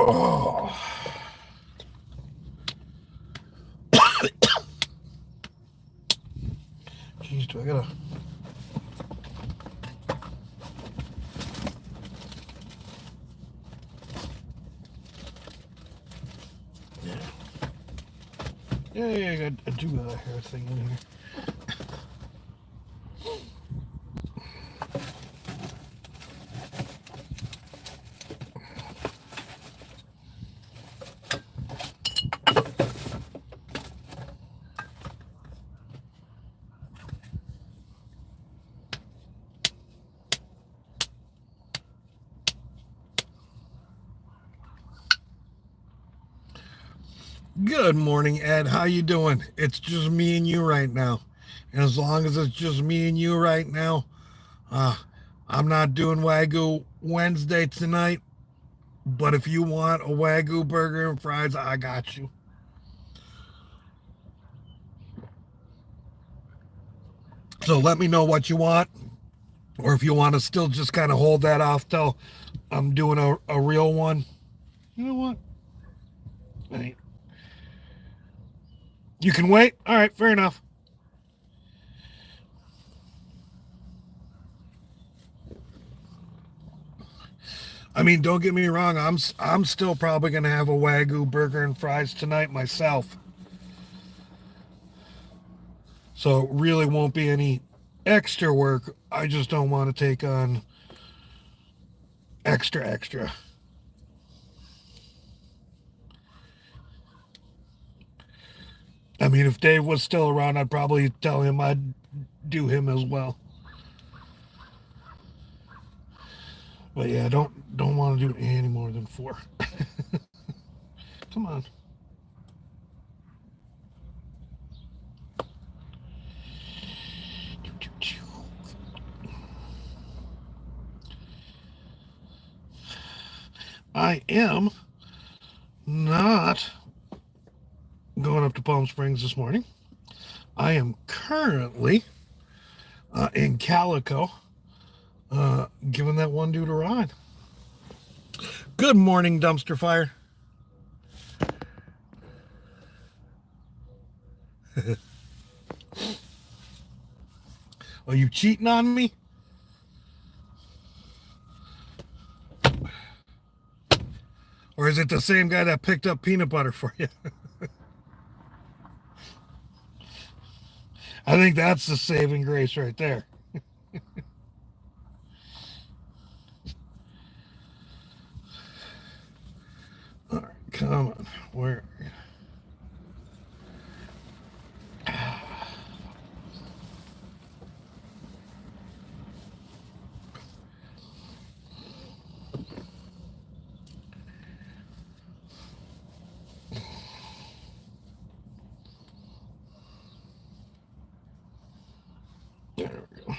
Oh. Jeez, do I gotta... Yeah, I do got a hair thing in here. Good morning, Ed. How you doing? It's just me and you right now. And as long as it's just me and you right now, I'm not doing Wagyu Wednesday tonight. But if you want a Wagyu burger and fries, I got you. So let me know what you want. Or if you want to still just kind of hold that off till I'm doing a real one. You know what? Right. You can wait? All right, fair enough. I mean, don't get me wrong. I'm still probably going to have a Wagyu burger and fries tonight myself. So it really won't be any extra work. I just don't want to take on extra. I mean, if Dave was still around, I'd probably tell him I'd do him as well. But yeah, don't want to do any more than 4. Come on. I am not going up to Palm Springs this morning. I am currently in Calico, giving that one dude a ride. Good morning, dumpster fire. Are you cheating on me? Or is it the same guy that picked up peanut butter for you? I think that's the saving grace right there. All right, come on. Where? There we go.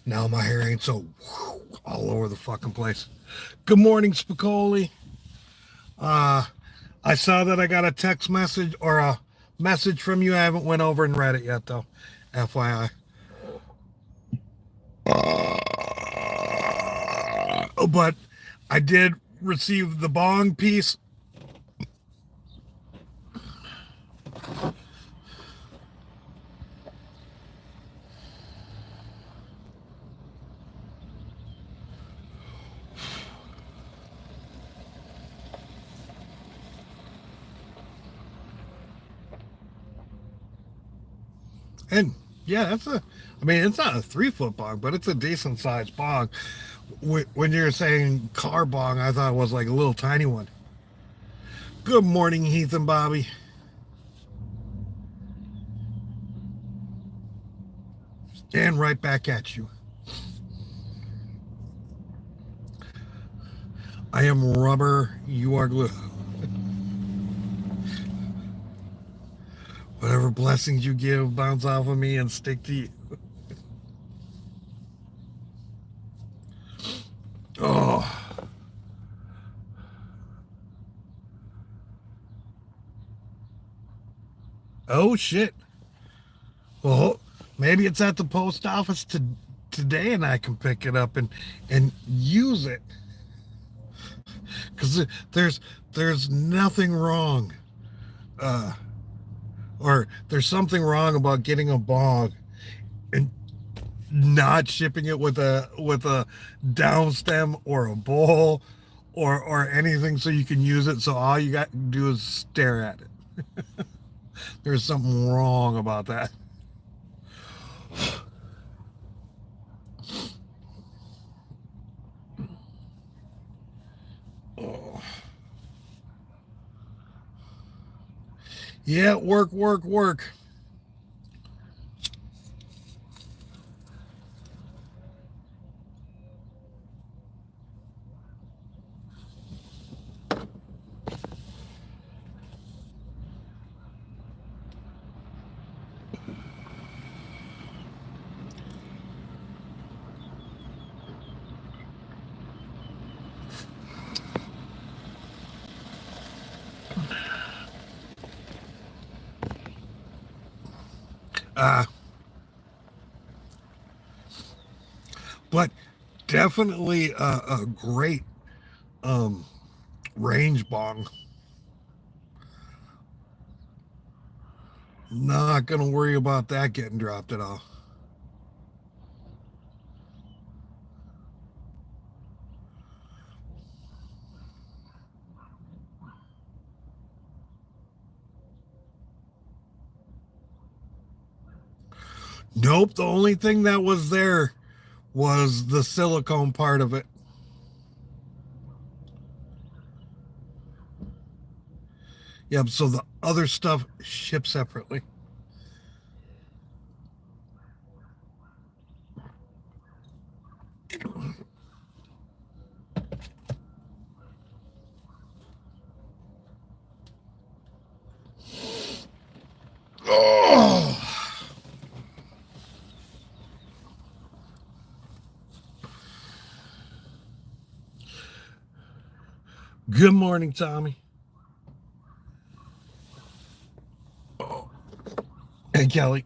Now my hair ain't so all over the fucking place. Good morning, Spicoli. I saw that I got a text message or a message from you. I haven't went over and read it yet, though. FYI. But I did receive the bong piece. And yeah, I mean, it's not a 3-foot bong, but it's a decent sized bong. When you're saying car bong, I thought it was like a little tiny one. Good morning, Heath and Bobby. And right back at you. I am rubber, you are glue. Whatever blessings you give bounce off of me and stick to you. Oh. Oh, shit. Well, maybe it's at the post office today and I can pick it up and use it. because there's nothing wrong, or there's something wrong about getting a bong and not shipping it with a down stem or a bowl or anything so you can use it. So all you got to do is stare at it. There's something wrong about that. Oh. Yeah, work. But definitely a great range bong. Not gonna worry about that getting dropped at all. Nope, the only thing that was there was the silicone part of it. Yep, so the other stuff ships separately. Oh. Good morning, Tommy. Oh. Hey, Kelly.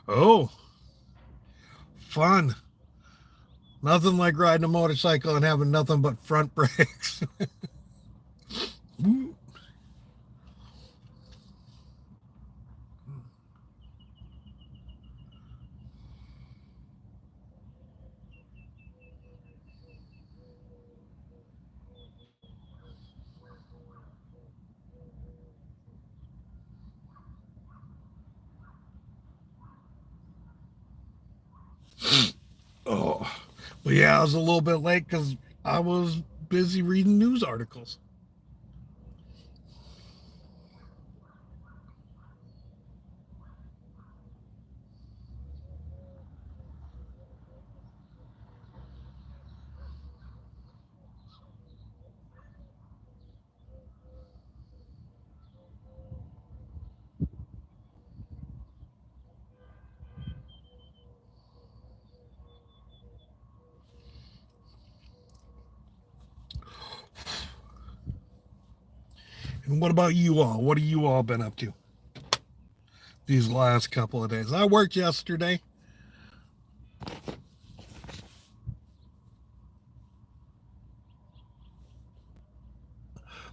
Oh, fun. Nothing like riding a motorcycle and having nothing but front brakes. Oh, but yeah, I was a little bit late because I was busy reading news articles. And what about you all? What have you all been up to these last couple of days? I worked yesterday.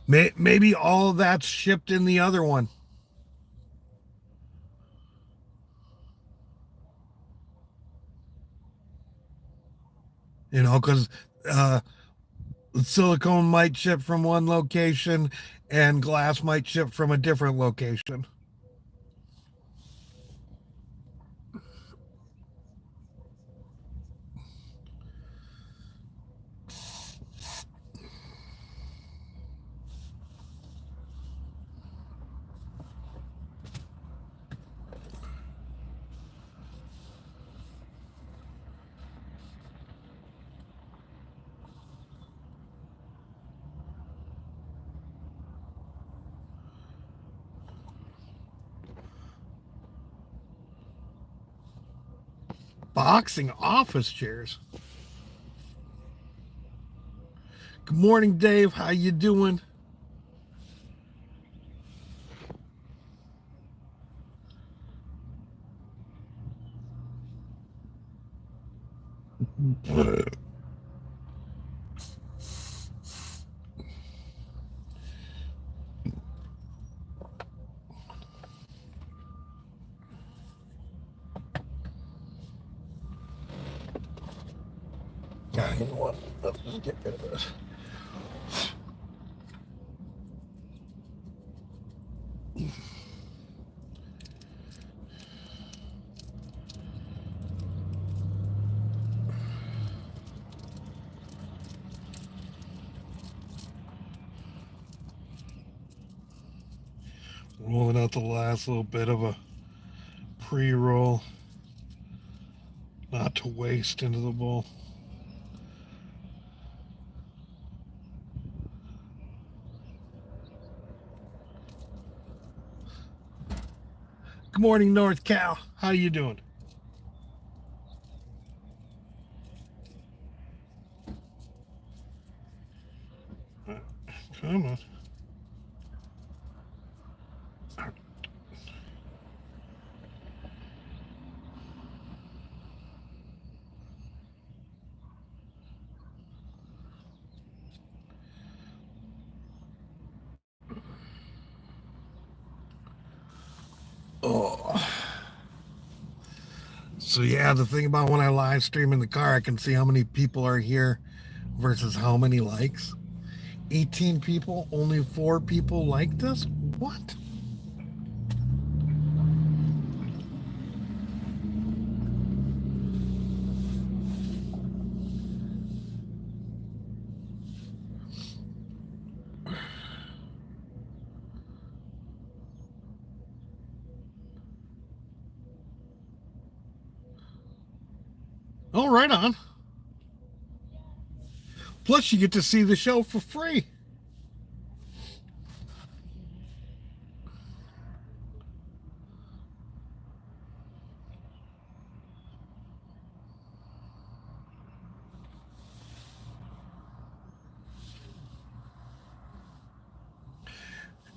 Maybe all of that's shipped in the other one. You know, because silicone might ship from one location and glass might ship from a different location. Boxing office chairs. Good morning, Dave. How you doing? You know what? Let's just get rid of this. Rolling out the last little bit of a pre-roll, not to waste into the bowl. Good morning, North Cal. How you doing? Come on. Oh. So yeah, the thing about when I live stream in the car, I can see how many people are here versus how many likes. 18 people, only 4 people like this? What? Oh, right on. Plus, you get to see the show for free.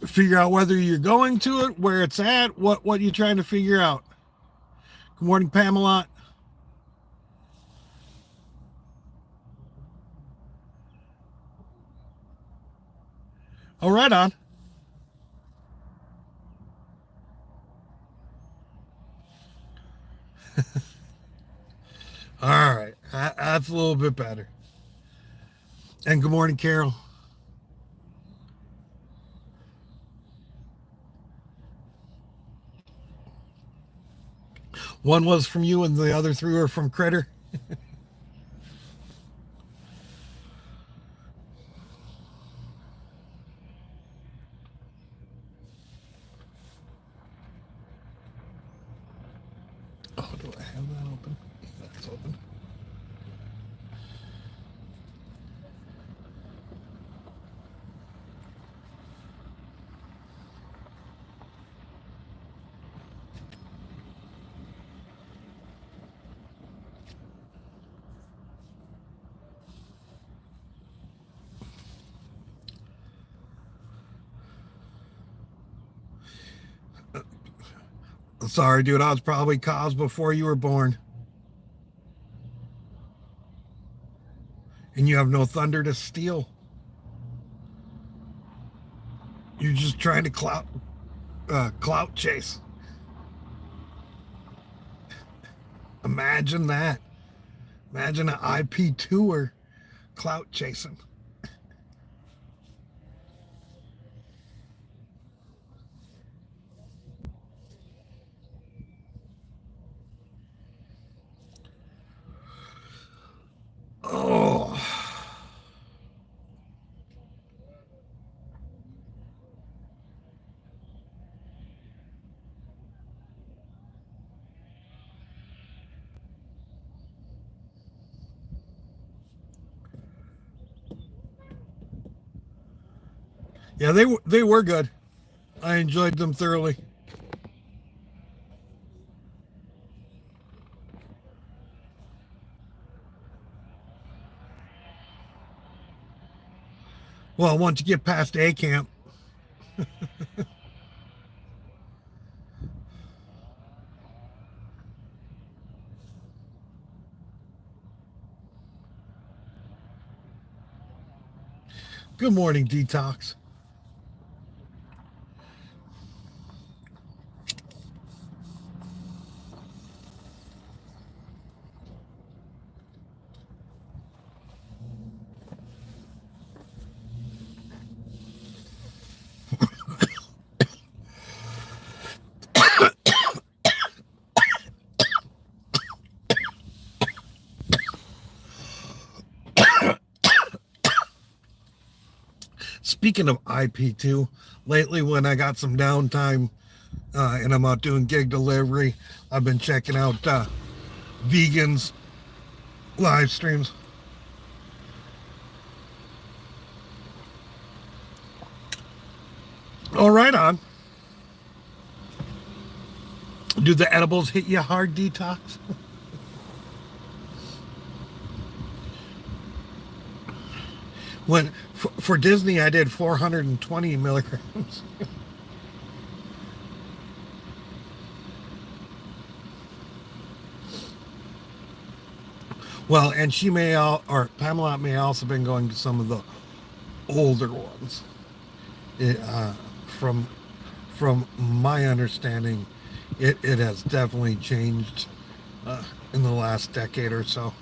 Figure out whether you're going to it, where it's at, what you're trying to figure out. Good morning, Pamela. Oh, right on. All right. That's a little bit better. And good morning, Carol. One was from you and the other 3 were from Critter. Oh, do I have that open? That's open. Sorry, dude. I was probably Coz before you were born. And you have no thunder to steal. You're just trying to clout chase. Imagine that. Imagine an IP tour clout chasing. Oh. Yeah, they were good. I enjoyed them thoroughly. Well, once you get past A camp. Good morning, Detox. Speaking of IP2, lately when I got some downtime and I'm out doing gig delivery, I've been checking out vegans live streams. All right, on. Do the edibles hit you hard, detox? When for Disney, I did 420 milligrams. Well, and she may or Pamela may also been going to some of the older ones. It, from my understanding, it has definitely changed in the last decade or so.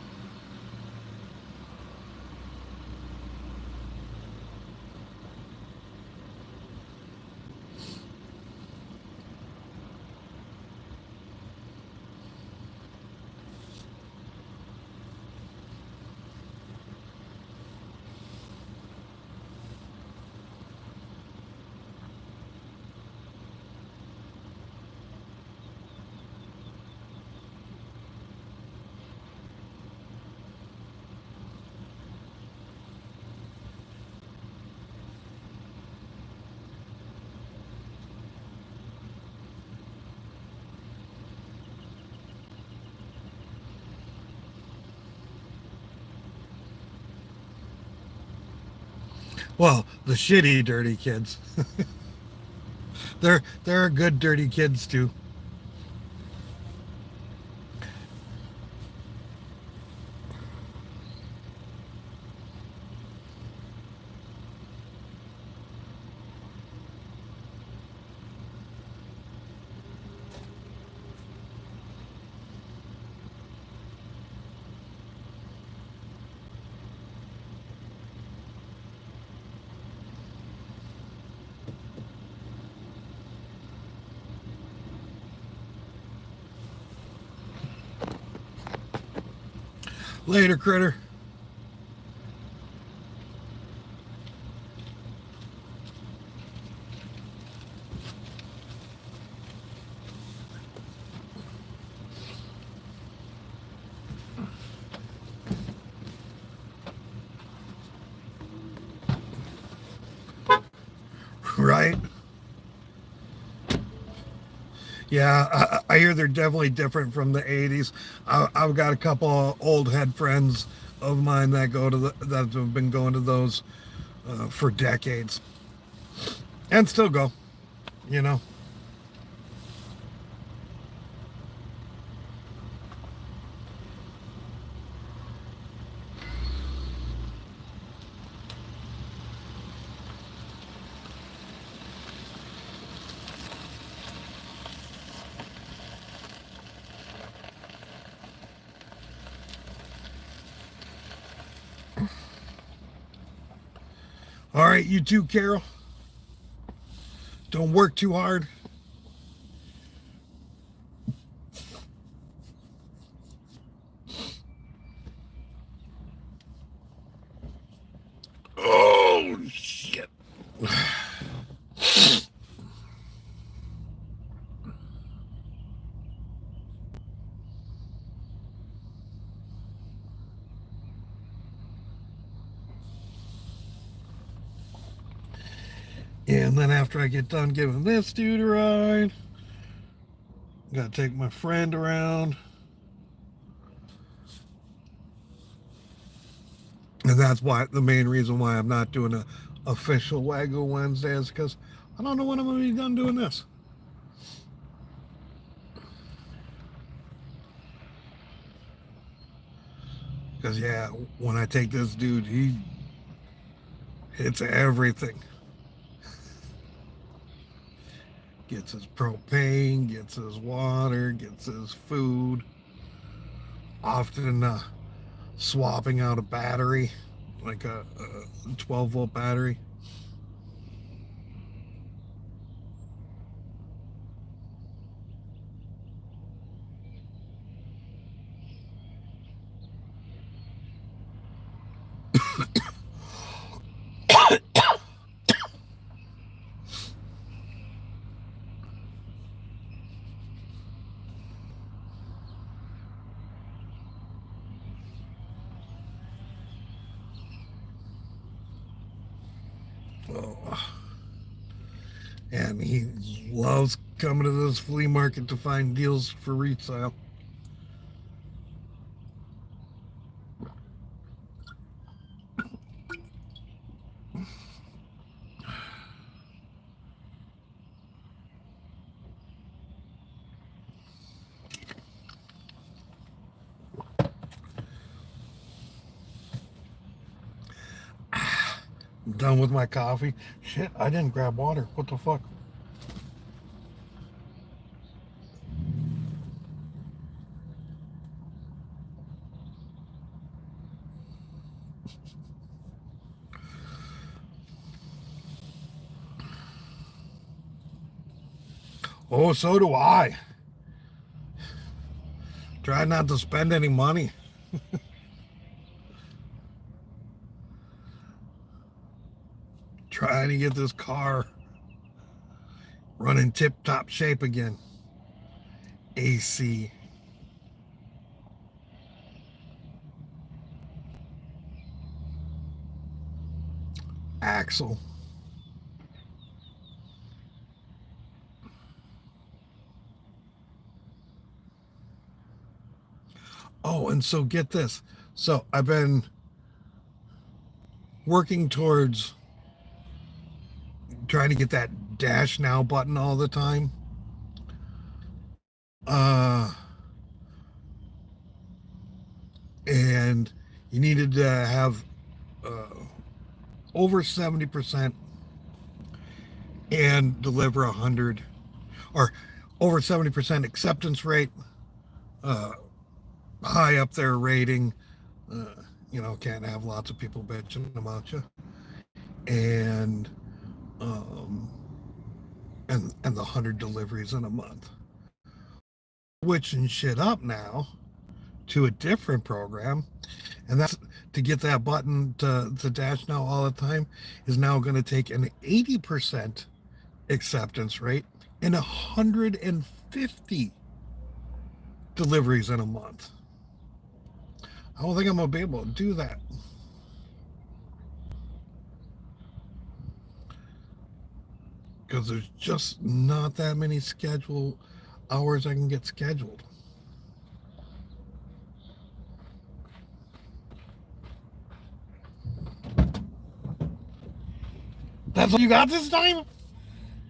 Well, the shitty dirty kids. There are good dirty kids too. Later, critter. Right? Yeah, I hear they're definitely different from the 80s. I've got a couple of old head friends of mine that that have been going to those for decades and still go, you know. All right, you too, Carol. Don't work too hard. Oh, shit. And then after I get done giving this dude a ride, gotta take my friend around. And that's why the main reason why I'm not doing a official Wagyu Wednesday is because I don't know when I'm gonna be done doing this. Because yeah, when I take this dude, he hits everything. Gets his propane, gets his water, gets his food. Often swapping out a battery, like a 12-volt battery. Oh, and he loves coming to this flea market to find deals for resale. I'm done with my coffee. Shit, I didn't grab water. What the fuck? Oh, so do I. Try not to spend any money. Trying to get this car running tip-top shape again. AC. Axle. Oh, and so get this. So I've been working towards trying to get that dash now button all the time. And you needed to have over 70% and deliver 100, or over 70% acceptance rate, high up there rating, can't have lots of people bitching about you, and the 100 deliveries in a month. Switching shit up now to a different program, and that's to get that button to dash now all the time is now going to take an 80% acceptance rate and 150 deliveries in a month. I don't think I'm going to be able to do that. Because there's just not that many schedule hours I can get scheduled. That's what you got this time?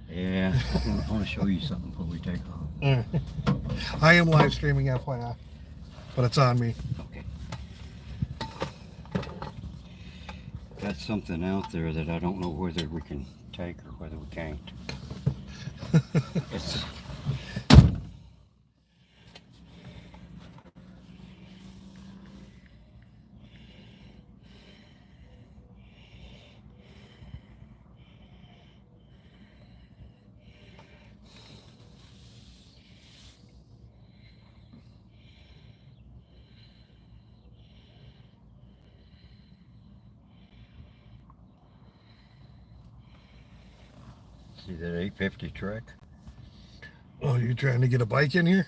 Yeah, I want to show you something before we take off. I am live streaming, FYI, but it's on me. Okay. Got something out there that I don't know whether we can take or whether we can't. It's see that 850 truck? Oh, you trying to get a bike in here?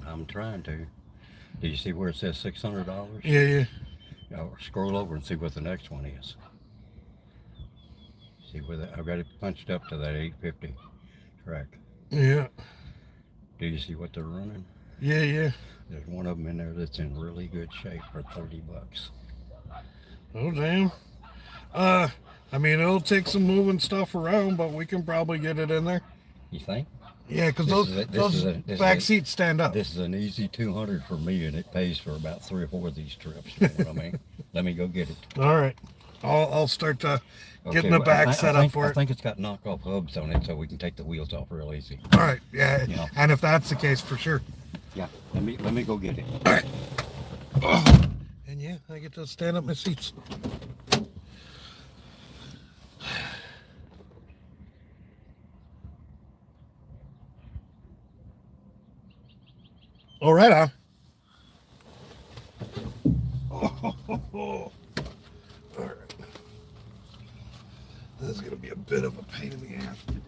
I'm trying to. Do you see where it says $600? Yeah. Now scroll over and see what the next one is. See where I've got it punched up to that 850 track. Yeah. Do you see what they're running? Yeah. There's one of them in there that's in really good shape for $30. Oh, damn. I mean, it'll take some moving stuff around, but we can probably get it in there. You think? Yeah, because those back seats stand up. This is an easy 200 for me, and it pays for about 3 or 4 of these trips. You know what I mean? Let me go get it. All right. I'll start getting the back set up for it. I think it's got knockoff hubs on it, so we can take the wheels off real easy. All right. Yeah. You know? And if that's the case, for sure. Yeah. Let me go get it. All right. Oh. And yeah, I get to stand up my seats. All right, huh? All right. This is going to be a bit of a pain in the ass to do.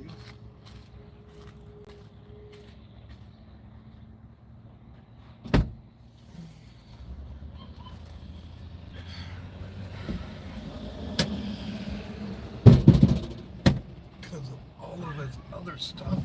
with other stuff.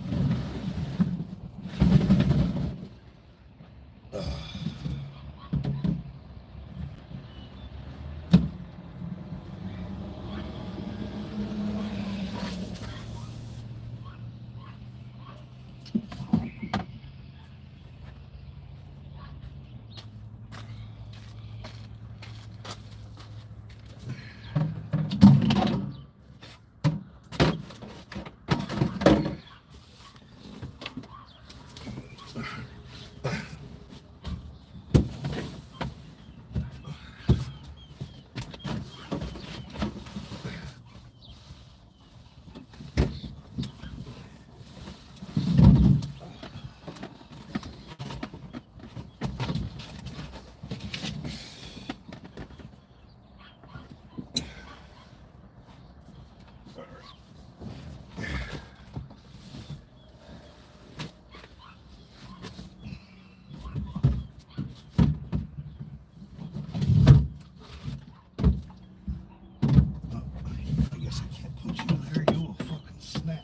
I guess I can't put you there. You will fucking snap.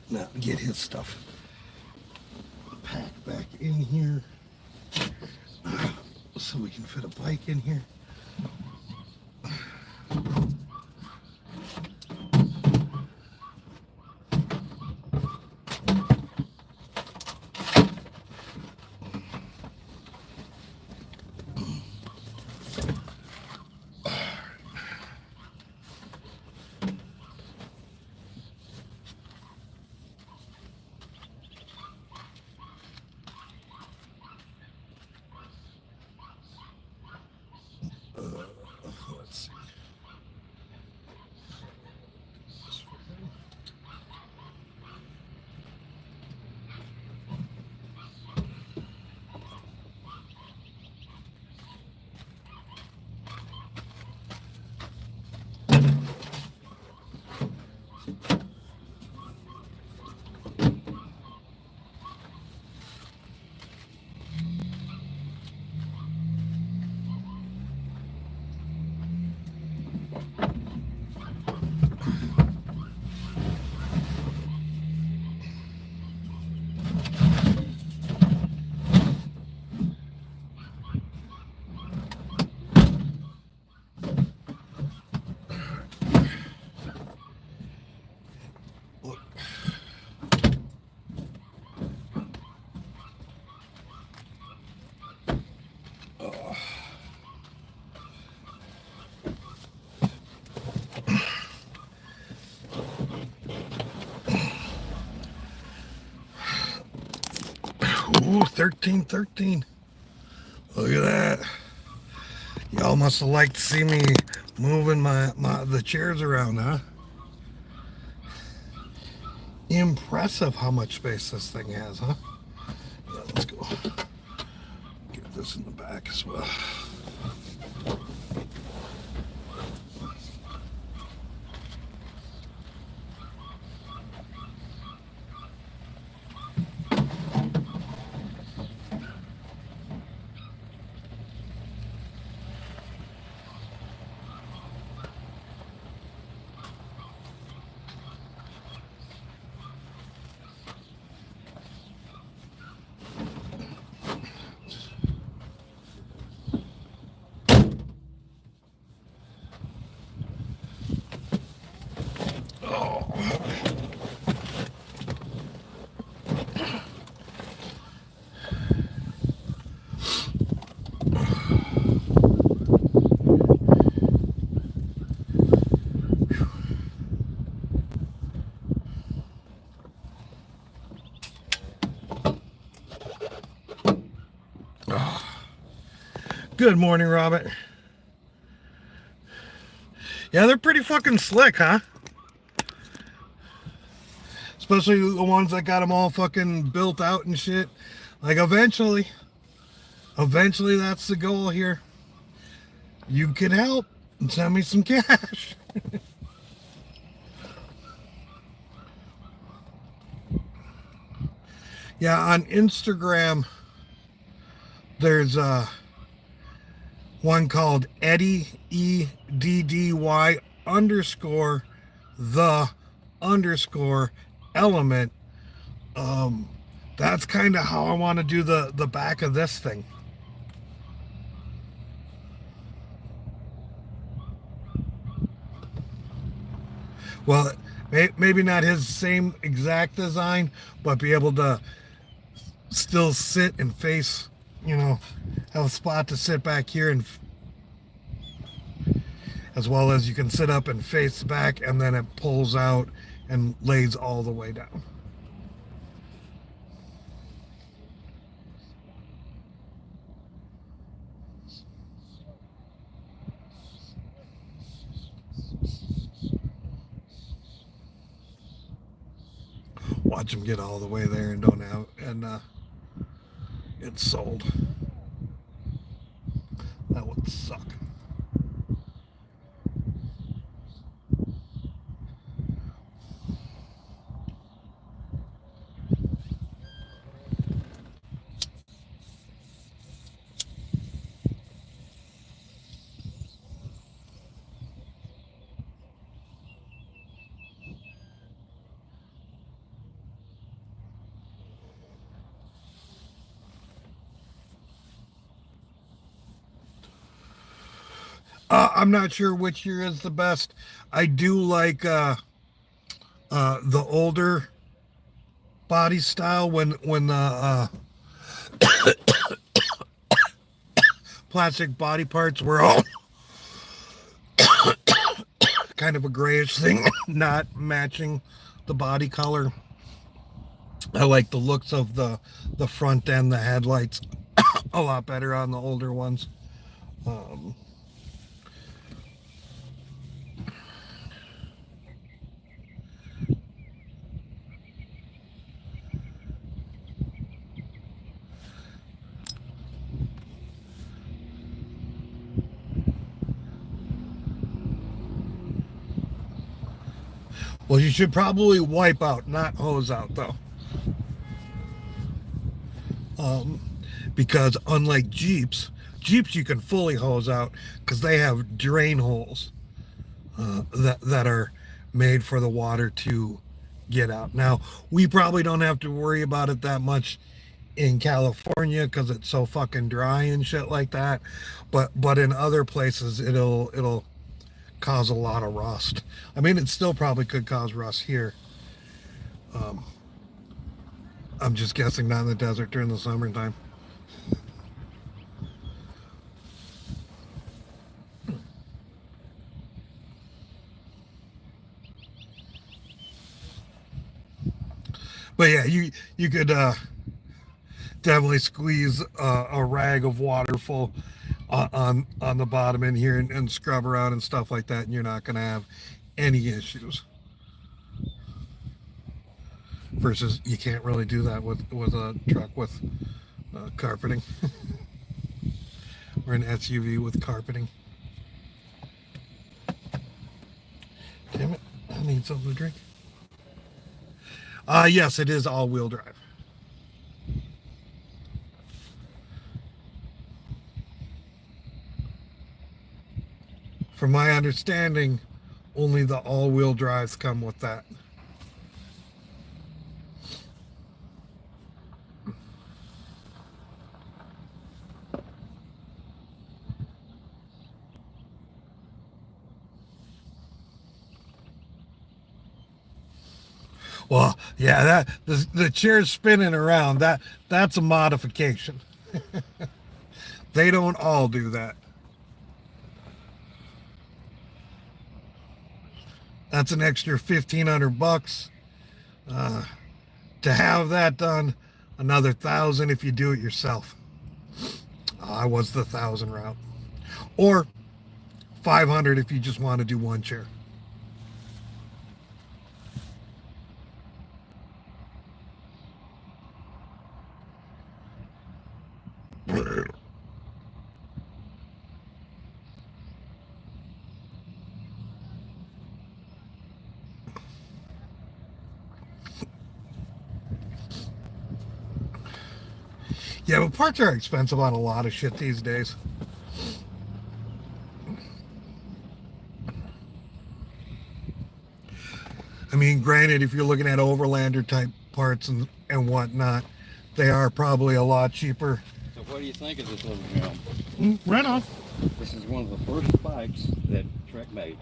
Now get his stuff packed back in here so we can fit a bike in here. Let's see. Ooh, 1313. Look at that. Y'all must have liked to see me moving the chairs around, huh? Impressive how much space this thing has, huh? Yeah, let's go. Get this in the back as well. Good morning, Robert. Yeah, they're pretty fucking slick, huh? Especially the ones that got them all fucking built out and shit. Like eventually that's the goal here. You can help and send me some cash. Yeah, on Instagram, there's one called Eddie, EDDY underscore the underscore element. That's kind of how I want to do the back of this thing. Well, maybe not his same exact design, but be able to still sit and face, have a spot to sit back here, and as well as you can sit up and face back, and then it pulls out and lays all the way down. Watch them get all the way there and don't have, and it's sold. That would suck. I'm not sure which year is the best. I do like the older body style when the plastic body parts were all kind of a grayish thing, not matching the body color. I like the looks of the front end, the headlights, a lot better on the older ones. Well, you should probably wipe out, not hose out, though. Because unlike Jeeps you can fully hose out because they have drain holes that are made for the water to get out. Now, we probably don't have to worry about it that much in California because it's so fucking dry and shit like that. But in other places, it'll cause a lot of rust. I mean, it still probably could cause rust here. I'm just guessing not in the desert during the summertime. But yeah, you could definitely squeeze a rag of water full on the bottom in here and scrub around and stuff like that, and you're not going to have any issues. Versus you can't really do that with a truck with carpeting or an SUV with carpeting. Damn it, I need something to drink. Yes, it is all-wheel drive. From my understanding, only the all-wheel drives come with that. Well, yeah, that the chair's spinning around. That's a modification. They don't all do that. That's an extra $1,500 to have that done. Another $1,000 if you do it yourself. Was the 1,000 route, or 500 if you just want to do one chair. Yeah, but parts are expensive on a lot of shit these days. I mean, granted, if you're looking at Overlander type parts and whatnot, they are probably a lot cheaper. So what do you think of this little film? Right on. This is one of the first bikes that Trek made.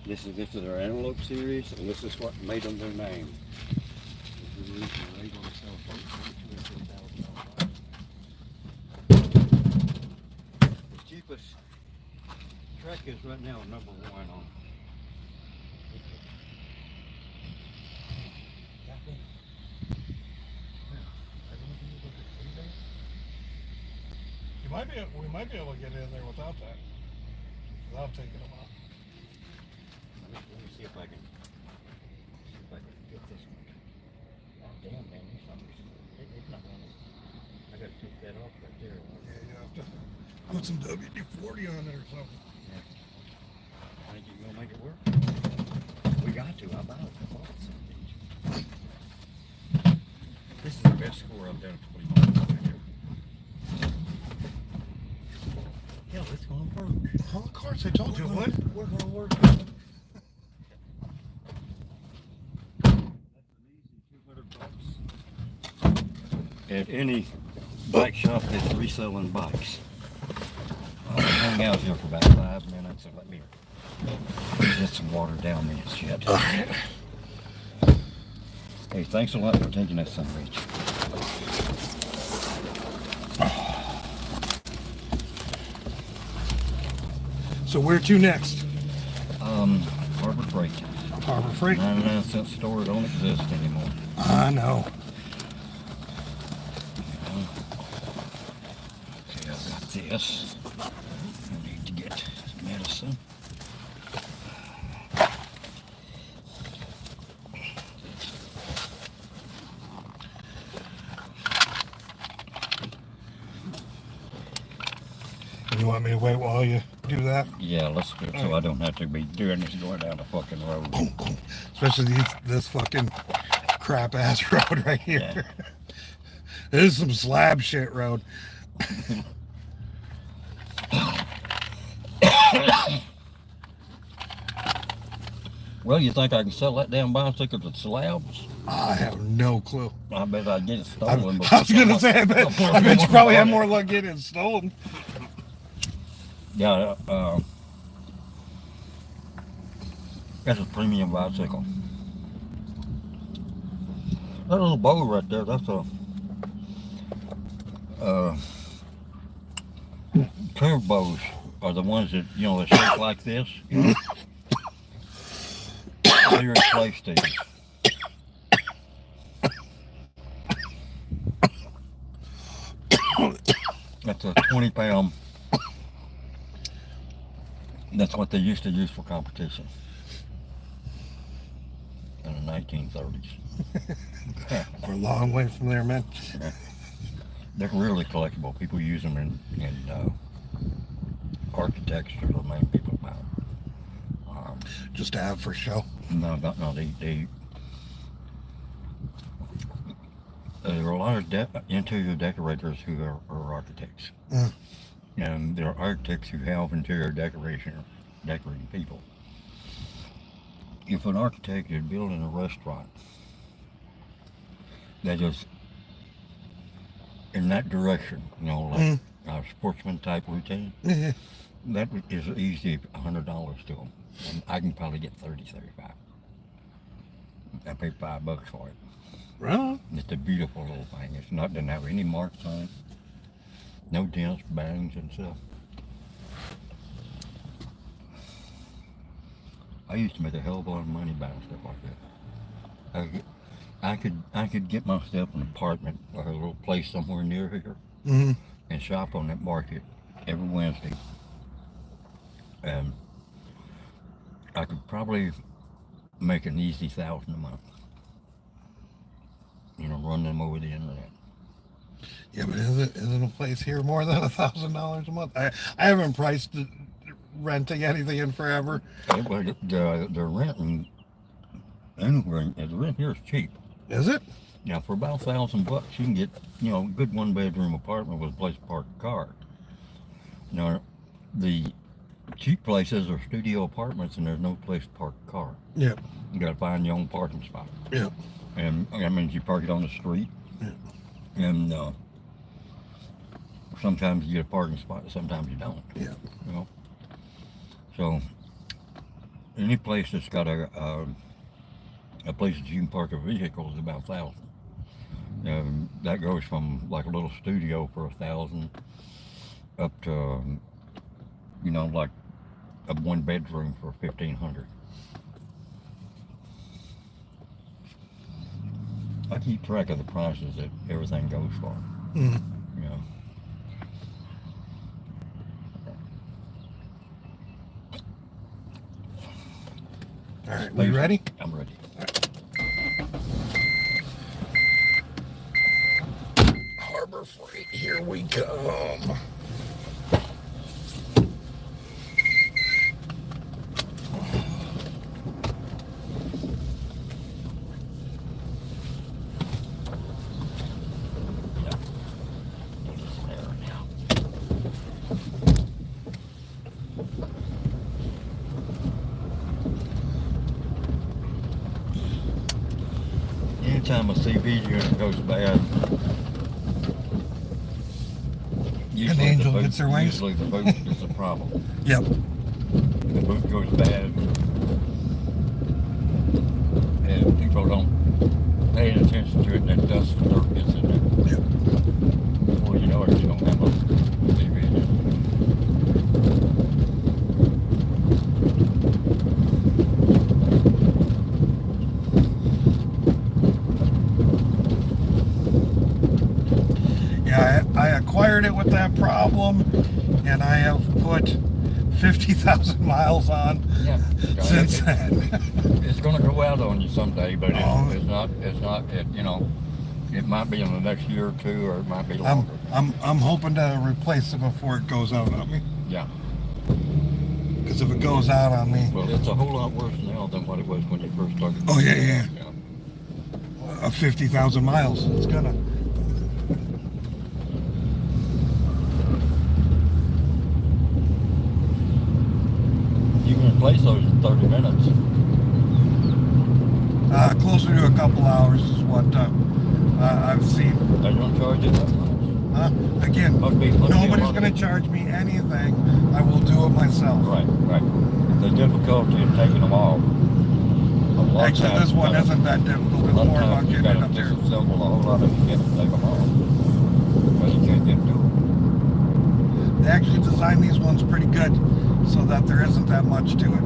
This is their Antelope series, and this is what made them their name. The cheapest Trek is right now #1 on. We might be able to get in there without that, without taking them off. Let me see if I can get this one. Oh, damn, man, it's not on it. I gotta take that off right there. Yeah, you have to put some WD-40 on it or something. Yeah. I think you're gonna make it work. We got to. I bought something. This is the best score I've done at 20 miles right here. Hell, it's gonna work. Well, of course, I told you it would. We're gonna work. At any bike shop that's reselling bikes. I'll hang out here for about 5 minutes and let me get some water down me and shit. All right. Hey, thanks a lot for taking that son, Rich. So where to next? Harbor Freight. Harbor Freight. 99-cent store don't exist anymore. I know. Okay, I've got this. I need to get medicine. You want me to wait while you do that? Yeah, let's do it so I don't have to be doing this going down the fucking road. Especially this fucking crap ass road right here. Yeah. This is some slab shit road. Well, you think I can sell that damn bicycle to slabs? I have no clue. I bet I'd get it stolen. I was gonna say, I bet you probably have more luck getting it stolen. Yeah, that's a premium bicycle. That little bow right there, that's a curve bows are the ones that, you know, that shape like this. They replace these. That's a 20-pound. That's what they used to use for competition in the 1930s. We're a long way from there, man. They're really collectible. People use them in architecture, the main people about. Just to have for show. No, there are a lot of interior decorators who are architects. And there are architects who have interior decorating people. If an architect is building a restaurant that is in that direction, you know, like a sportsman type routine, that is easy $100 to them. And I can probably get 35. I paid $5 for it. Right. It's a beautiful little thing. It's not, doesn't have any marks on it. No dents, bangs, and stuff. I used to make a hell of a lot of money buying stuff like that. I could get myself an apartment or a little place somewhere near here, and shop on that market every Wednesday, and I could probably make an easy $1,000 a month. Run them over the internet. Yeah, but isn't a place here more than $1,000 a month? I haven't priced renting anything in forever. But the rent anywhere, the rent here is cheap. Is it? Now for about $1,000, you can get a good 1-bedroom apartment with a place to park a car. Now the cheap places are studio apartments, and there's no place to park a car. Yeah. You got to find your own parking spot. Yeah. And that means you park it on the street. Yeah. And sometimes you get a parking spot, sometimes you don't. Yeah. So any place that's got a place that you can park a vehicle is about $1,000. That goes from like a little studio for $1,000 up to like a 1-bedroom for $1,500. I keep track of the prices that everything goes for. Mm-hmm. All right, we ready? I'm ready. Harbor Freight, here we come. Anytime a CV unit goes bad, usually angel gets their wings? Usually the boot is a problem. Yep. The boot goes bad, and people don't pay any attention to it, and then dust and dirt gets in there. Yep. Before you know it, you don't have a CV unit. I acquired it with that problem, and I have put 50,000 miles on since then. It's going to go out on you someday, but it's not. It might be in the next year or two, or it might be longer. I'm hoping to replace it before it goes out on me. Yeah. Because if it goes out on me, well, it's a whole lot worse now than what it was when you first started. Oh yeah. 50,000 miles. It's gonna. You can replace those in 30 minutes. Closer to a couple hours is what I've seen. They don't charge you that much. Again, nobody's going to charge me anything. I will do it myself. Right. The difficulty of taking them off. Actually, this one isn't that difficult. It's more about getting it up there. Disassemble a whole lot of you to take them off. But you can't get to them. They actually designed these ones pretty good so that there isn't that much to it.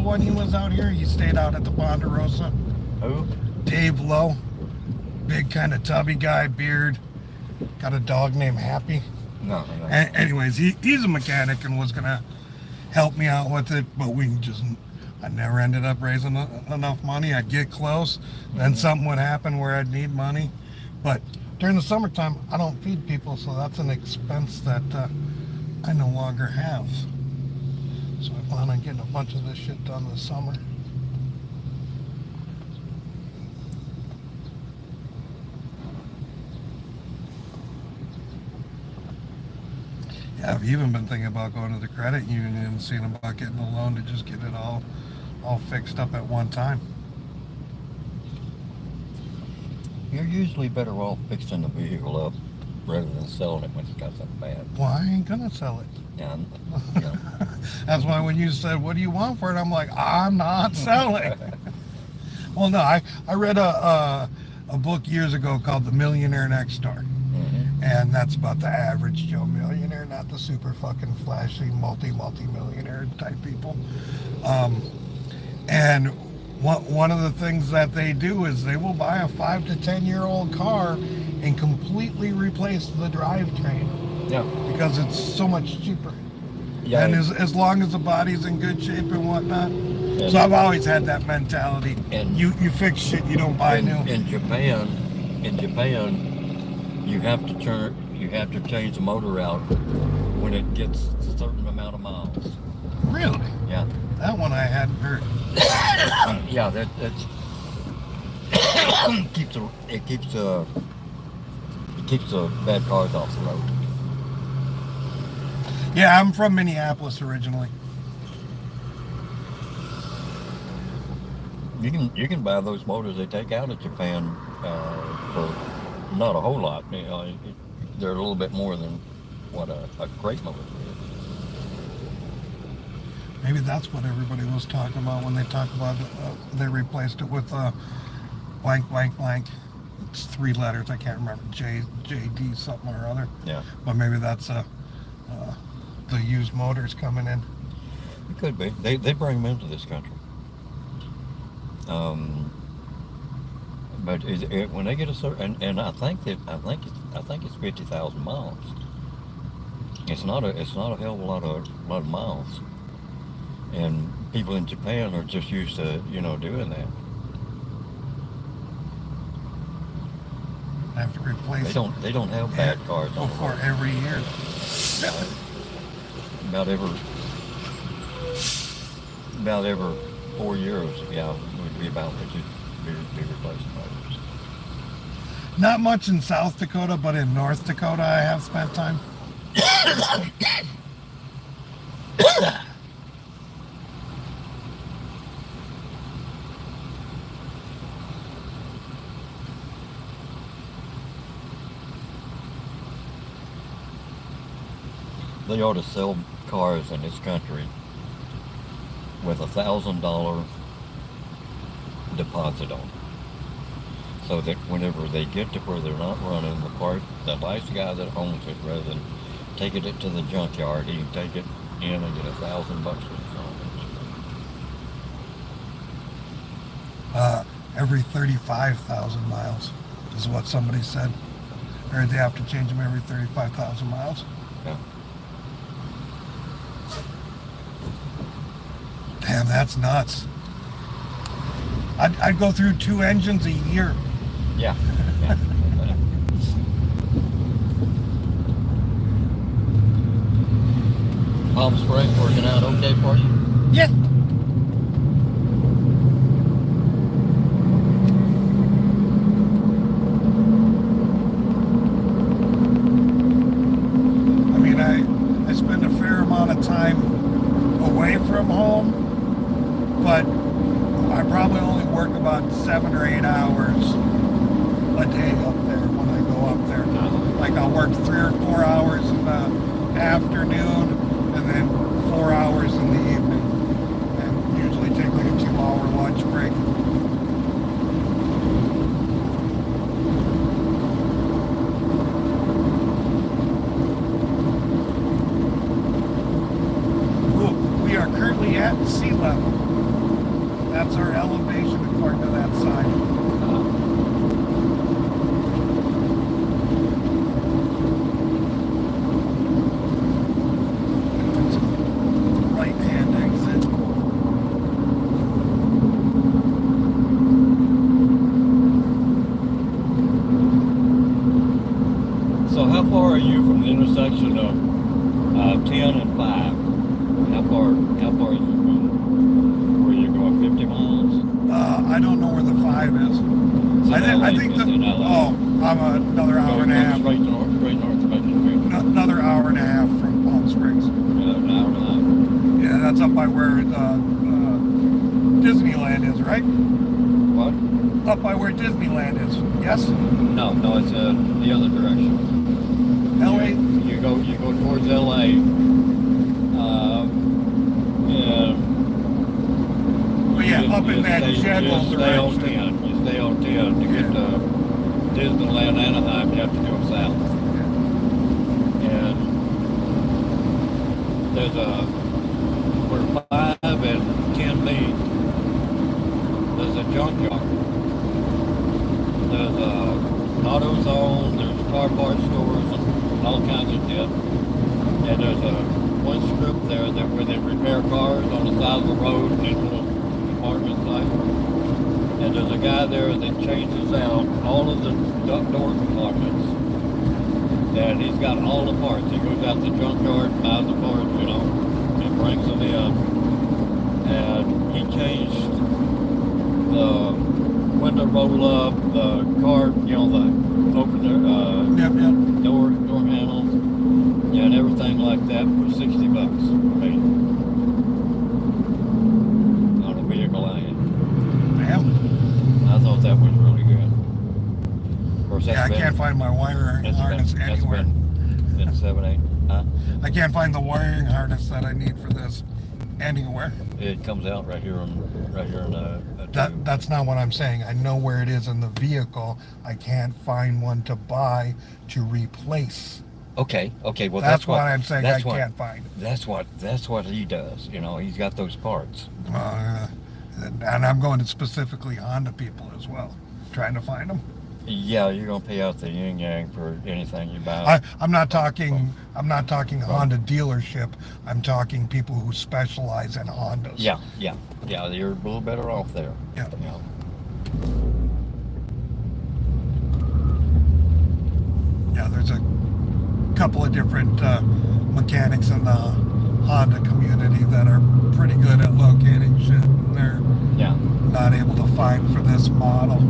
When he was out here, he stayed out at the Ponderosa. Who? Dave Lowe. Big kind of tubby guy, beard. Got a dog named Happy. No. Anyways, he's a mechanic and was going to help me out with it, but I never ended up raising enough money. I'd get close, then something would happen where I'd need money. But during the summertime, I don't feed people, so that's an expense that I no longer have. So I plan on getting a bunch of this shit done this summer. Yeah, I've even been thinking about going to the credit union and seeing about getting a loan to just get it all all fixed up at one time. You're usually better off fixing the vehicle up rather than selling it when it's got something bad. Well, I ain't gonna sell it. Yeah, That's why when you said, what do you want for it? I'm like, I'm not selling. Well, no, I read a book years ago called The Millionaire Next Door. Mm-hmm. And that's about the average Joe millionaire, not the super fucking flashy multi-millionaire type people. And one of the things that they do is they will buy a 5 to 10 year old car and completely replace the drivetrain. Yeah. Because it's so much cheaper. Yeah. And as long as the body's in good shape and whatnot. So I've always had that mentality. And you fix shit, you don't buy new. In Japan, you have to change the motor out when it gets a certain amount of miles. Really? Yeah. That one I hadn't heard. Yeah, that's it keeps the bad cars off the road. Yeah, I'm from Minneapolis originally. You can buy those motors they take out of Japan for not a whole lot. You know, they're a little bit more than what a crate motor is. Maybe that's what everybody was talking about when they talked about they replaced it with blank blank blank. It's 3 letters. I can't remember. JD something or other. Yeah. But maybe that's the used motors coming in. It could be. They bring them into this country. But when they get a certain, and I think it's 50,000 miles. It's not a hell of a lot of miles, and people in Japan are just used to doing that. I have to replace. They don't have bad cars on the road. Every year. About every 4 years, would be about that you'd be replacing motors. Not much in South Dakota, but in North Dakota I have spent time. They ought to sell cars in this country with $1,000 deposit on it, so that whenever they get to where they're not running, the last guy that owns it, rather than taking it to the junkyard, he can take it in and get $1,000 for it. Every 35,000 miles is what somebody said. Or they have to change them every 35,000 miles. Yeah. Damn, that's nuts. I'd go through 2 engines a year. Yeah. Palm Springs working out okay for you? Yeah. I mean, I spend a fair amount of time away from home, but I probably only work about 7 or 8 hours a day up there when I go up there. Like I'll work 3 or 4 hours in the afternoon and then 4 hours in the evening, and usually take like a 2-hour lunch break. Ooh, we are currently at sea level. That's our elevation according to that sign. Right-hand exit. So how far are you from the intersection of 10 and 5? How far is it from where you're going, 50 miles? I don't know where the 5 is. I think I'm another hour and a half. Straight north of Main Street. Another hour and a half from Palm Springs. An hour and a half. Yeah, that's up by where Disneyland is, right? What? Up by where Disneyland is. Yes? No, it's the other direction. LA? You go towards LA. Yeah. Well, yeah, up in that general direction. You stay on 10 to get to Disneyland Anaheim. You have to go south. And there's where 5 and 10 meet. There's a junkyard. There's an auto zone. There's car part stores and all kinds of shit. And there's one strip there where they repair cars on the side of the road and in little apartment type. And there's a guy there that changes out all of the door compartments. And he's got all the parts. He goes out to the junkyard, buys the parts, and brings them in. And he changed the window roll up, the car, the opener, door handles, and everything like that for $60 for me. On a vehicle I had. Damn. I thought that was really good. Of course, Yeah, I can't find my wiring harness anywhere. Been 7, 8. Huh? I can't find the wiring harness that I need for this anywhere. It comes out right here in a tube. That's not what I'm saying. I know where it is in the vehicle. I can't find one to buy to replace. Okay. Well, that's what I'm saying. I can't find. That's what he does. He's got those parts. And I'm going to specifically Honda people as well, trying to find them. Yeah, you're gonna pay out the yin yang for anything you buy. I'm not talking Honda dealership. I'm talking people who specialize in Hondas. Yeah. You're a little better off there. Yeah. Yeah, there's a couple of different mechanics in the Honda community that are pretty good at locating shit, and they're not able to find for this model.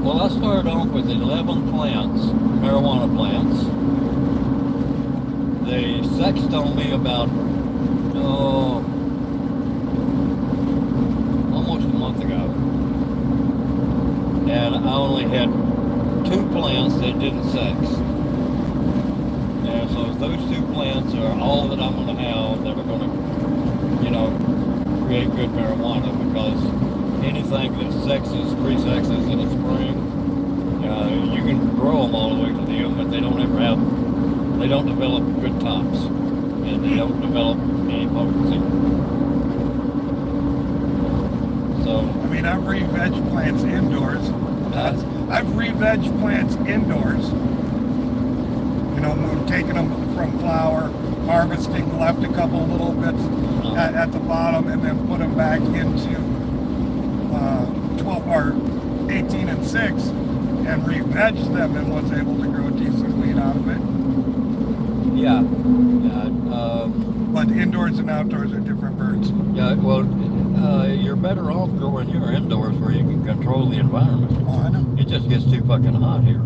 Well, I started off with 11 plants, marijuana plants. They sexed on me about, almost a month ago. And I only had 2 plants that didn't sex. And so those 2 plants are all that I'm going to have that are going to, create good marijuana, because anything that sexes, pre-sexes in the spring, you can grow them all the way to the end, but they don't develop good tops, and they don't develop any potency. So, I mean, I've re-veg plants indoors. I've re-veg plants indoors. Taking them from flower, harvesting, left a couple little bits at the bottom, and then put them back into 12 or 18 and 6, and re-veg them, and was able to grow decent weed out of it. Yeah. But indoors and outdoors are different birds. Yeah, well, you're better off growing your indoors where you can control the environment. Oh, I know. It just gets too fucking hot here.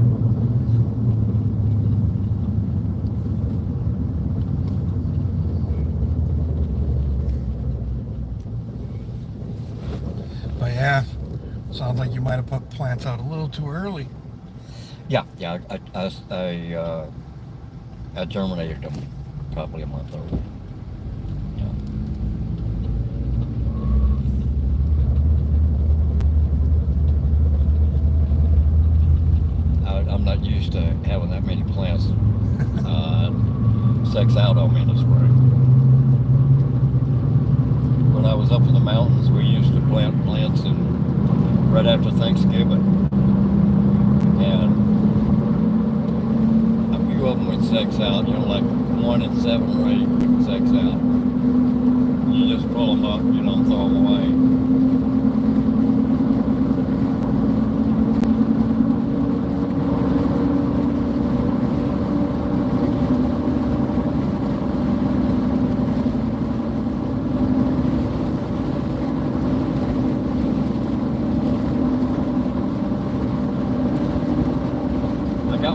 But yeah, sounds like you might have put plants out a little too early. Yeah. I germinated them probably a month early. I'm not used to having that many plants sex out on me in the spring. When I was up in the mountains, we used to plant plants right after Thanksgiving, and a few of them would sex out, like 1 in 7 or 8 would sex out. You just pull them up, throw them away.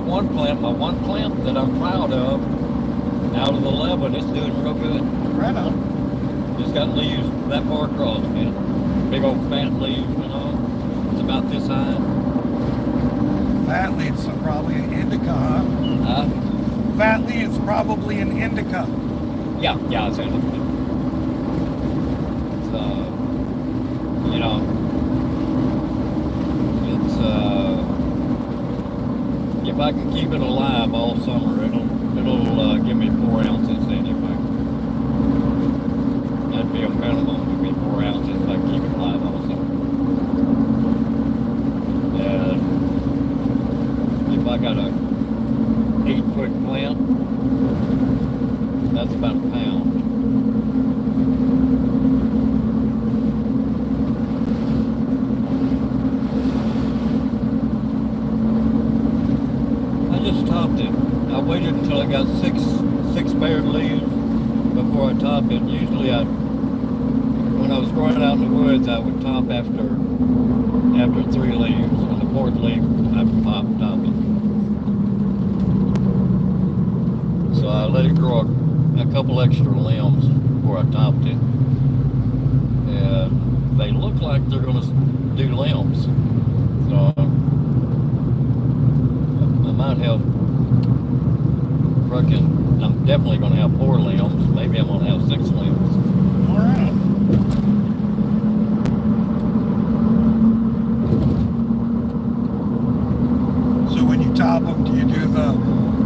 one plant, my one plant that I'm proud of, out of 11, it's doing real good. Right on. It's got leaves that far across, man. Big old fat leaves, you know. It's about this high. Fat leaves, so probably an indica, huh? Fat leaves, probably an indica. Yeah, it's indica. It's, you know, it's, if I can keep it alive all summer, it'll give me 4 ounces anyway. That'd be a minimum, would be 4 ounces if I keep it alive all summer. And if I got a 8-foot plant, that's about a pound. I just topped it. I waited until I got six paired leaves before I top it. Usually when I was growing out in the woods, I would top after 3 leaves. On the 4th leaf, I would top it. So I let it grow a couple extra limbs before I topped it. And they look like they're going to do limbs. So I might have I'm definitely going to have 4 limbs. Maybe I'm going to have 6 limbs. All right. So when you top them, do you do the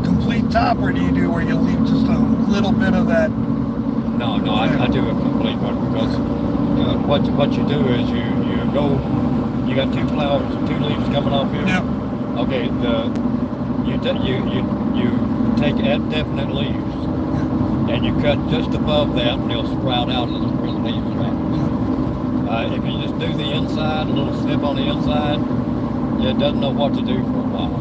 complete top, or do you do where you leave just a little bit of that? No, I do a complete one, because what you do is you got 2 flowers, 2 leaves coming off here. Yep. Okay, you take definite leaves, and you cut just above that, and they'll sprout out little leaves, right? If you just do the inside, a little snip on the inside, it doesn't know what to do for a while.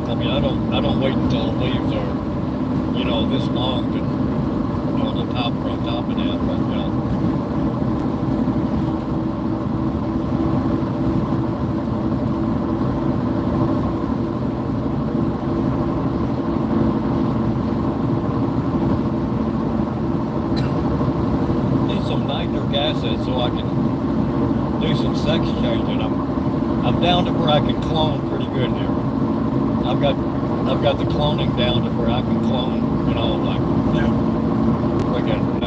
I mean, I don't wait until the leaves are, you know, this long to, you know, the top where I'm topping it, but need some nitric acid so I can do some sex changing. I'm down to where I can clone pretty good here. I've got the cloning down to where I can clone, you know, like friggin'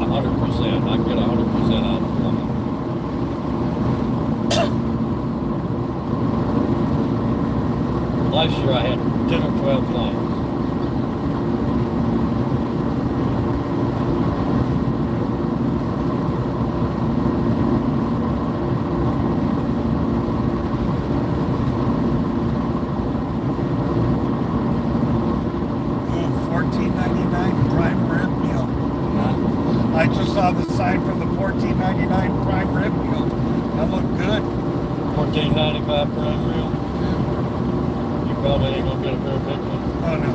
100%. I can get 100% out of cloning. Last year I had 10 or 12 clones. I just saw the sign for the $14.99 prime rib meal. That looked good. $14.95 prime rib. You probably ain't gonna get a very big one. Oh no.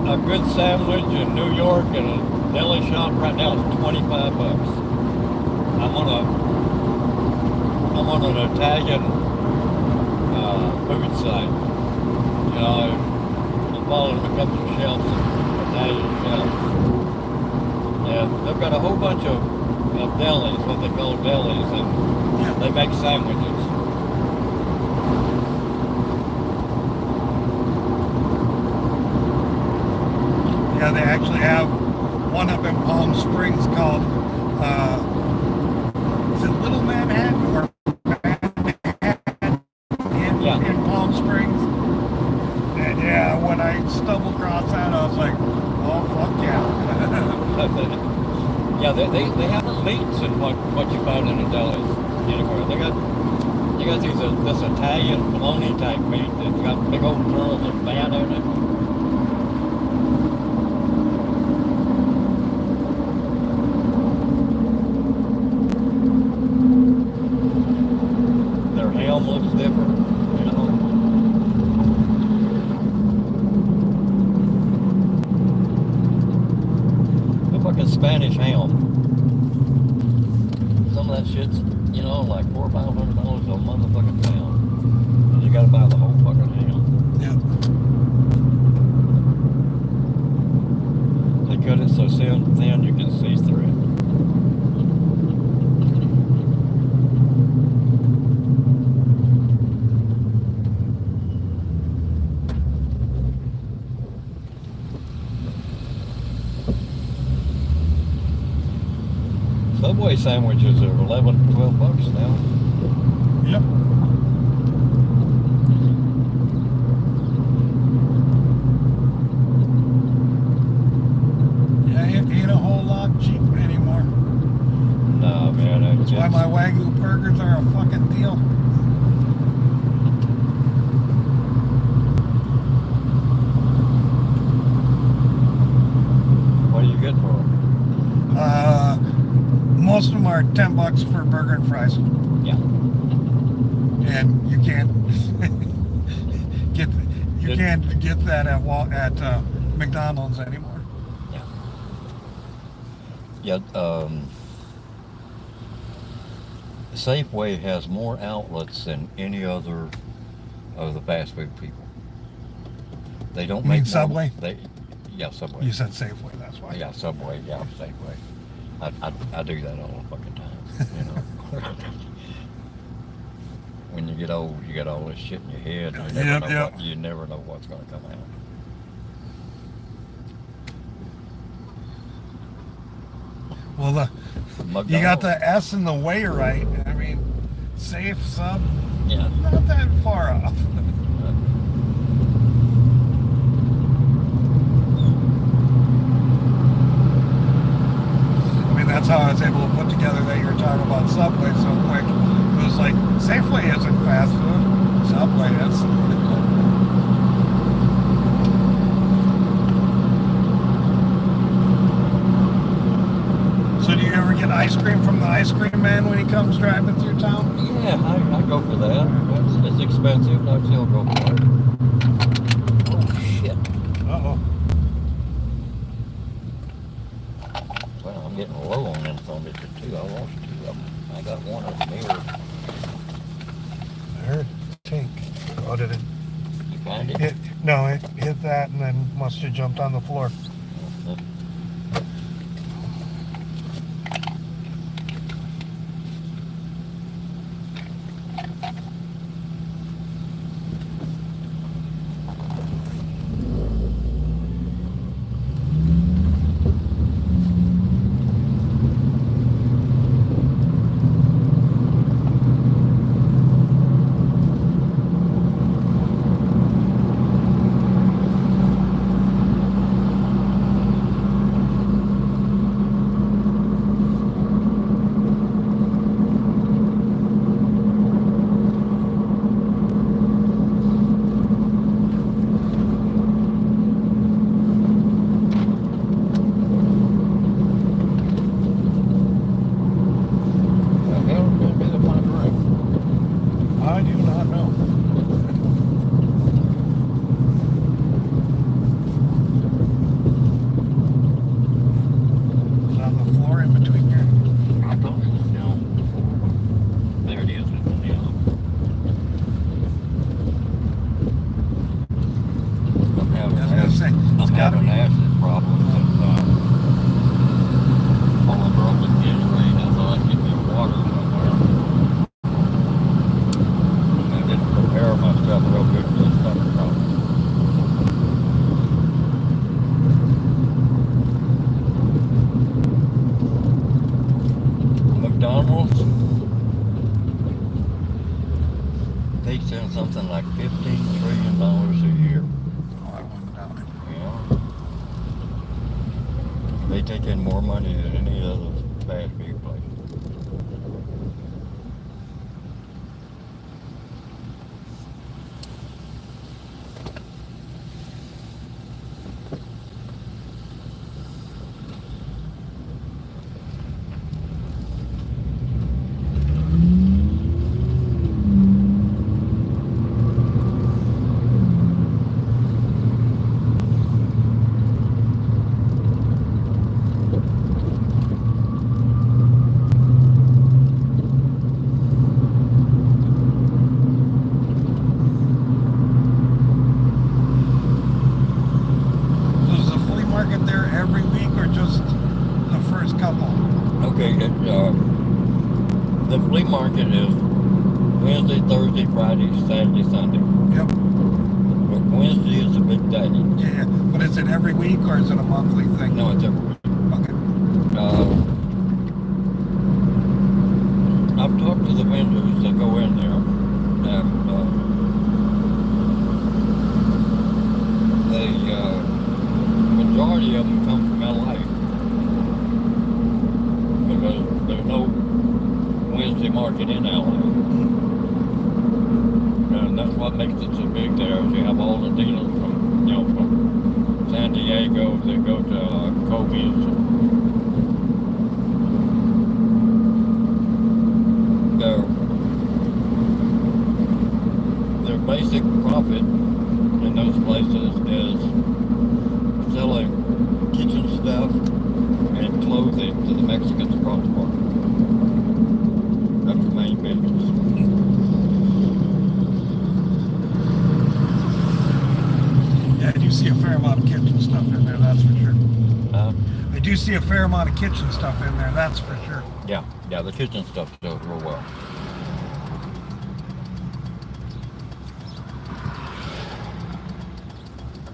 A good sandwich in New York at a deli shop right now is $25. I'm on an Italian food site. You know, I'm following a couple of shelves, Italian shelves, and they've got a whole bunch of delis, what they call delis, and they make sandwiches. Yeah, they actually have one up in Palm Springs called, is it Little Manhattan or in Palm Springs? And yeah, when I stumbled across that, I was like, oh, fuck yeah. Yeah, they have meats and what you find in the delis anywhere. They got this Italian bologna type meat that's got big old curls of fat in it. Their ham looks different, you know. The fucking Spanish ham. Some of that shit's, you know, like $400 or $500 a motherfucking pound. And you gotta buy the whole fucking ham. Yeah. They cut it so thin you can see through it. Subway sandwiches are $11, $12 now. Yep. Yeah, it ain't a whole lot cheap anymore. No, man. That's why my Wagyu burgers are a fucking deal. What do you get for them? Most of them are $10 for a burger and fries. Yeah. And you can't get that at McDonald's anymore. Yeah. Safeway has more outlets than any other of the fast food people. They don't You make mean Subway? Yeah, Subway. You said Safeway, that's why. Yeah, Subway. Yeah, Safeway. I do that all the fucking time. You know. When you get old, you got all this shit in your head. And you never know what's going to come out. Well, you got the S and the way right. I mean, safe, sub, yeah, not that far off. I mean, that's how I was able to put together that you were talking about Subway so quick. It was like, Safeway isn't fast food. Subway is. So do you ever get ice cream from the ice cream man when he comes driving through town? Yeah, I go for that. It's expensive, but I still go for it. Oh, shit. Uh-oh. Well, I'm getting low on them from it, too. I lost two of them. I got one of them here. I heard tank. Oh, did it? You find it? No, it hit that and then must have jumped on the floor. something like $15 trillion a year. Oh, I wouldn't doubt it. Yeah. They take in more money than any other fast food place. So is the flea market there every week or just the first couple? Okay, the flea market is Wednesday, Thursday, Friday, Saturday, Sunday. Yep. But Wednesday is a big day. Yeah, but is it every week or is it a monthly thing? No, it's every week. Okay. I've talked to the vendors that go in there, and the majority of them come from LA because there's no Wednesday market in LA, and that's what makes it so big there. Is you have all the dealers from from San Diego, they go to Kobe's. Their basic profit in those places is selling kitchen stuff and clothing to the Mexicans across the border. That's the main business. Yeah, I do see a fair amount of kitchen stuff in there, that's for sure. I do see a fair amount of kitchen stuff in there, that's for sure. Yeah, the kitchen stuff sells real well.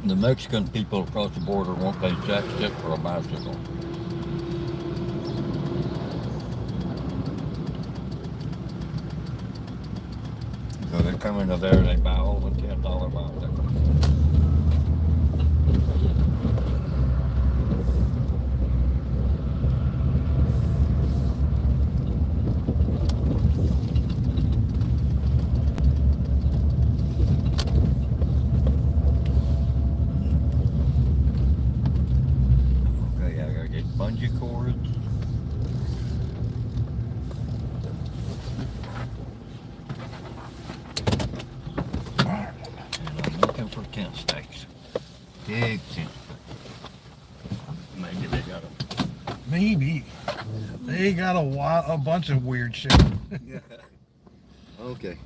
The Mexican people across the border won't pay jack shit for a bicycle. So they come into there and they buy all the $10 bicycles. Bungee cords. And I'm looking for tent stakes. Big tent stakes. Maybe they got them. Maybe. They got a bunch of weird shit. Yeah. Okay.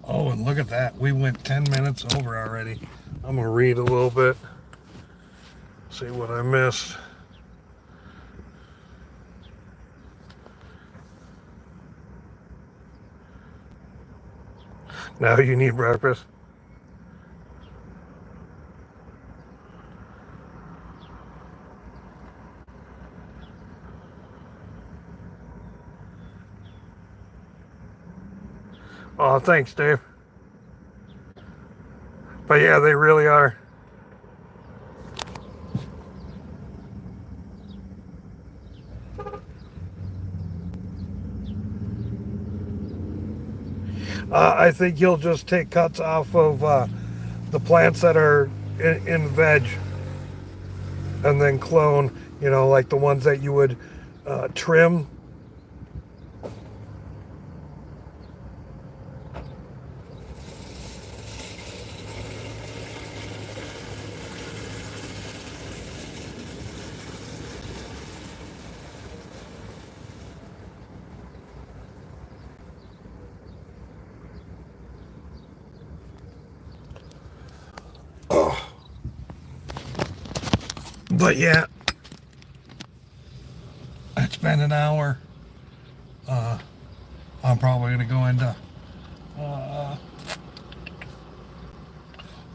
Oh, and look at that. We went 10 minutes over already. I'm going to read a little bit. See what I missed. Now you need breakfast. Oh, thanks, Dave. But yeah, they really are. I think you'll just take cuts off of the plants that are in veg and then clone, like the ones that you would trim. But yeah, it's been an hour. I'm probably going to go into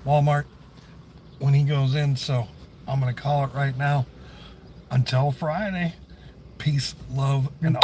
Walmart when he goes in, so I'm going to call it right now. Until Friday, peace, love, and all.